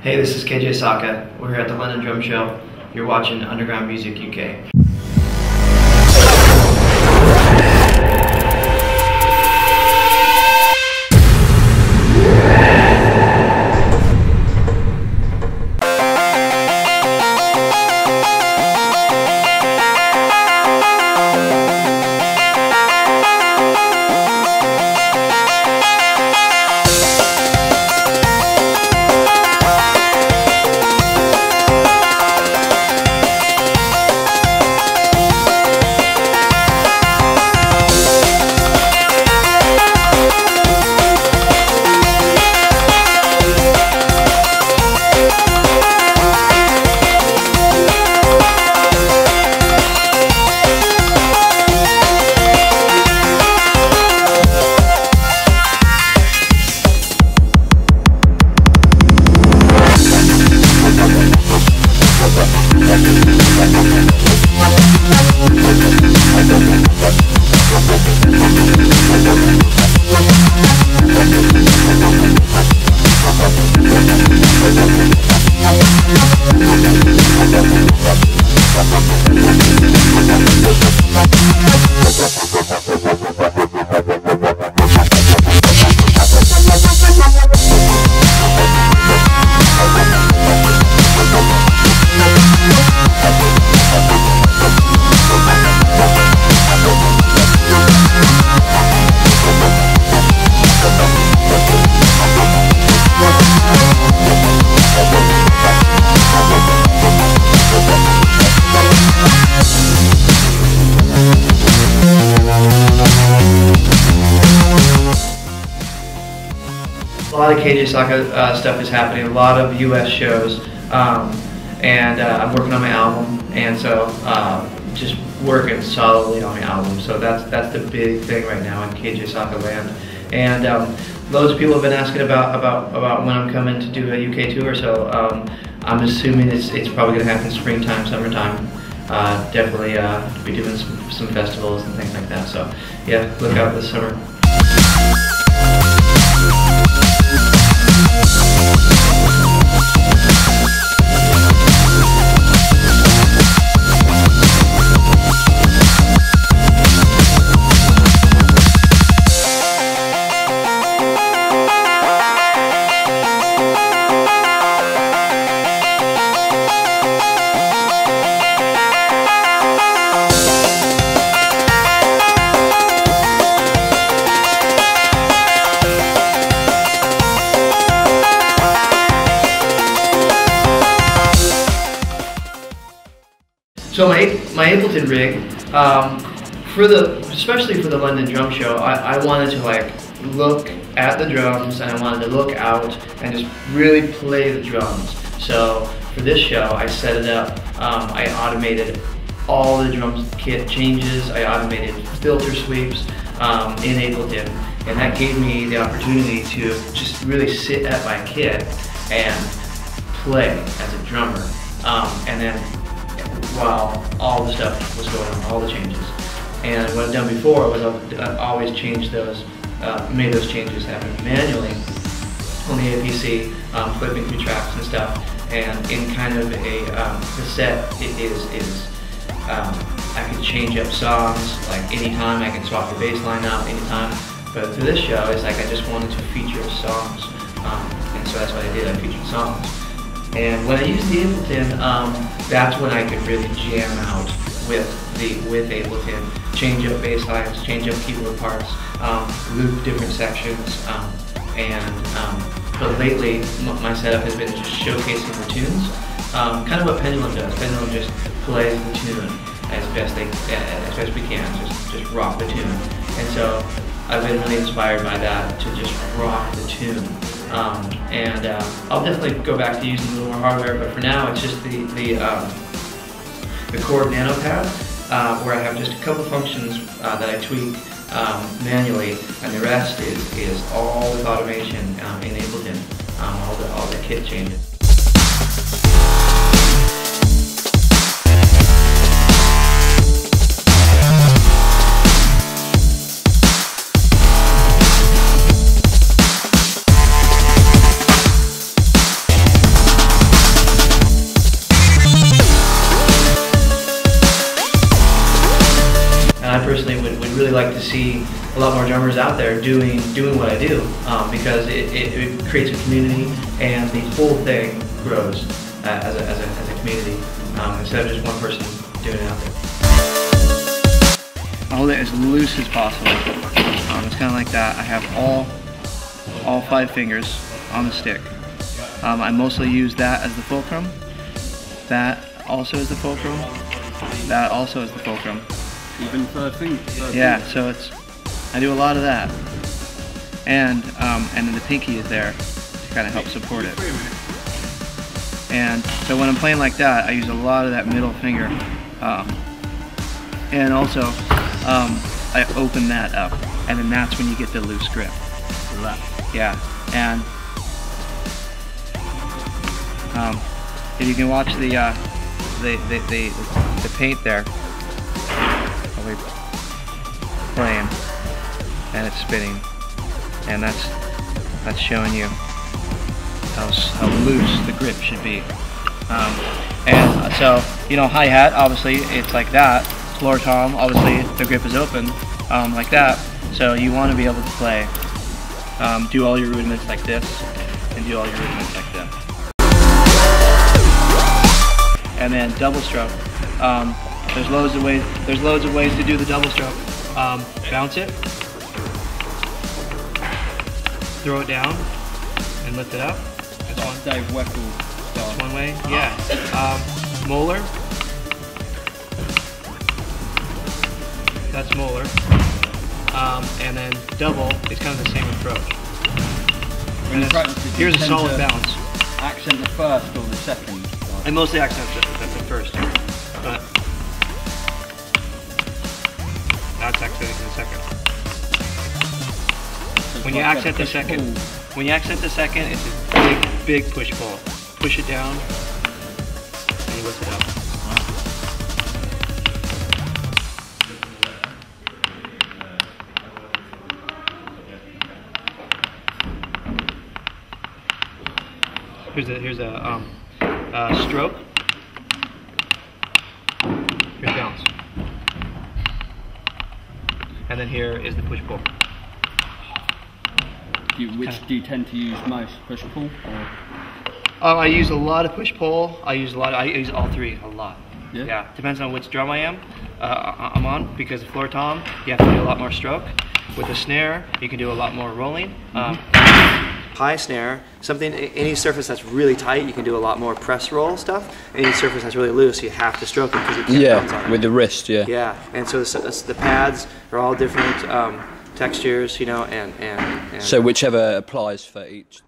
Hey, this is KJ Sawka. We're here at the London Drum Show. You're watching Underground Music UK. A lot of KJ Sawka stuff is happening, a lot of US shows, and I'm working on my album, and so just working solidly on my album. So that's the big thing right now in KJ Sawka land. And loads of people have been asking about when I'm coming to do a UK tour, so I'm assuming it's probably going to happen springtime, summertime. Definitely be doing some festivals and things like that, so yeah, look out this summer. So my Ableton rig, especially for the London Drum Show, I wanted to like look at the drums, and I wanted to look out and just really play the drums. So for this show, I set it up. I automated all the drum kit changes. I automated filter sweeps in Ableton, and that gave me the opportunity to just really sit at my kit and play as a drummer, and then while all the stuff was going on, all the changes. And what I've done before was I've always changed those, made those changes happen manually on the APC, flipping through tracks and stuff. And in kind of a the set, it is I can change up songs like anytime. I can swap the bass line out anytime. But for this show, it's like I just wanted to feature songs, and so that's what I did. I featured songs. And when I used the Ableton, that's when I could really jam out with Ableton, change up bass lines, change up keyboard parts, loop different sections, but lately my setup has been just showcasing the tunes, kind of what Pendulum does. Pendulum just plays the tune as best we can, just rock the tune. And so I've been really inspired by that to just rock the tune. I'll definitely go back to using a little more hardware, but for now it's just the chord nano pad, where I have just a couple functions that I tweak manually, and the rest is all with automation in Ableton, all the kit changes. like to see a lot more drummers out there doing what I do, because it creates a community, and the whole thing grows as a community, instead of just one person doing it out there. I hold it as loose as possible. It's kind of like that. I have all 5 fingers on the stick. I mostly use that as the fulcrum. That also is the fulcrum. That also is the fulcrum. Even third finger. Yeah, so I do a lot of that, and then the pinky is there to kind of help support it. And so when I'm playing like that, I use a lot of that middle finger, and also I open that up, and then that's when you get the loose grip. Yeah, and if you can watch the paint there, I'll be playing, and it's spinning, and that's showing you how loose the grip should be. And so, you know, hi-hat, obviously it's like that. Floor tom, obviously the grip is open, like that. So you want to be able to play, do all your rudiments like this, and do all your rudiments like this. And then double stroke. There's loads of ways. There's loads of ways to do the double stroke. Bounce it, throw it down, and lift it up. That's one. Dave Weckl. That's one way. Yeah. Molar. That's molar. And then double is kind of the same approach. And here's a solid bounce. Accent the first or the second? I mostly accent the first, but that's accenting the second. When you accent the second, it's a big push pull. Push it down, and you lift it up. Here's a stroke. Here's bounce. And then here is the push-pull. Which do you tend to use most, push-pull? I use a lot of push-pull. I use all 3 a lot. Yeah. Depends on which drum I'm on, because the floor tom, you have to do a lot more stroke. With the snare, you can do a lot more rolling. High snare, any surface that's really tight, you can do a lot more press roll stuff. Any surface that's really loose, you have to stroke it because you can't bounce on it. With the wrist, yeah. Yeah, and so the pads are all different textures, you know, and so whichever applies for each